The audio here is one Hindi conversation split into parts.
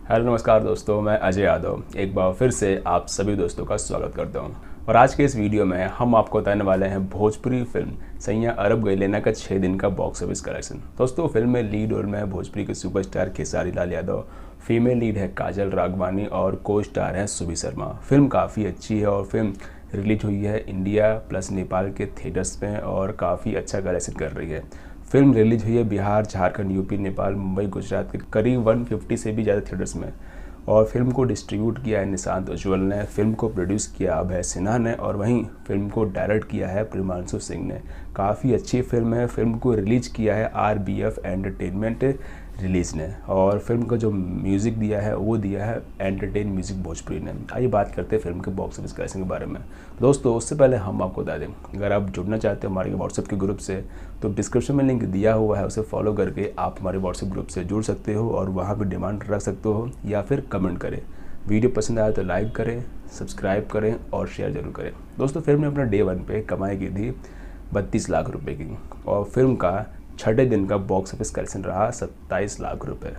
हेलो नमस्कार दोस्तों, मैं अजय यादव एक बार फिर से आप सभी दोस्तों का स्वागत करता हूं। और आज के इस वीडियो में हम आपको बताने वाले हैं भोजपुरी फिल्म सैयां अरब गई लेना का 6 दिन का बॉक्स ऑफिस कलेक्शन। दोस्तों, फिल्म में लीड रोल में भोजपुरी के superstar Khesari Lal Yadav, female lead है काजल राघवानी और को स्टार है सुबी शर्मा। फिल्म काफ़ी अच्छी है और फिल्म रिलीज हुई है इंडिया प्लस नेपाल के थिएटर्स में और काफ़ी अच्छा कलेक्शन कर रही है। फिल्म रिलीज हुई है बिहार, झारखंड, यूपी, नेपाल, मुंबई, गुजरात के करीब 150 से भी ज़्यादा थिएटर्स में। और फिल्म को डिस्ट्रीब्यूट किया है निशांत उज्ज्वल ने, फिल्म को प्रोड्यूस किया अभय सिन्हा ने और वहीं फिल्म को डायरेक्ट किया है प्रियांशु सिंह ने। काफ़ी अच्छी फिल्म है। फिल्म को रिलीज किया है RBF एंटरटेनमेंट रिलीज ने और फिल्म का जो म्यूज़िक दिया है वो दिया है एंटरटेन म्यूज़िक भोजपुरी ने। आइए बात करते हैं फिल्म के बॉक्स ऑफिस कलेक्शन के बारे में। दोस्तों, उससे पहले हम आपको बता दें, अगर आप जुड़ना चाहते हो हमारे व्हाट्सएप के ग्रुप से तो डिस्क्रिप्शन में लिंक दिया हुआ है, उसे फॉलो करके आप हमारे व्हाट्सएप ग्रुप से जुड़ सकते हो और वहाँ पर डिमांड रख सकते हो या फिर कमेंट करें। वीडियो पसंद आया तो लाइक करें, सब्सक्राइब करें और शेयर जरूर करें। दोस्तों, फिल्म ने अपना डे 1 पे कमाई की थी 32 लाख रुपए की और फिल्म का छठे दिन का बॉक्स ऑफिस कलेक्शन रहा 27 लाख रुपए।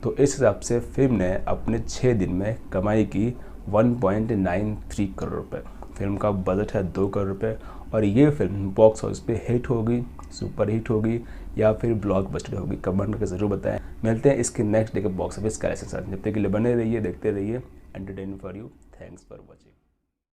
तो इस हिसाब से फिल्म ने अपने 6 दिन में कमाई की 1.93 करोड़ रुपए। फिल्म का बजट है 2 करोड़ रुपए और ये फिल्म बॉक्स ऑफिस पे हिट होगी, सुपर हिट होगी या फिर ब्लॉकबस्टर होगी, कमेंट करके ज़रूर बताएं। मिलते हैं इसके नेक्स्ट डे के बॉक्स ऑफिस कलेक्शन साथ। जब तक के लिए बने रहिए, देखते रहिए entertainment for you. Thanks for watching.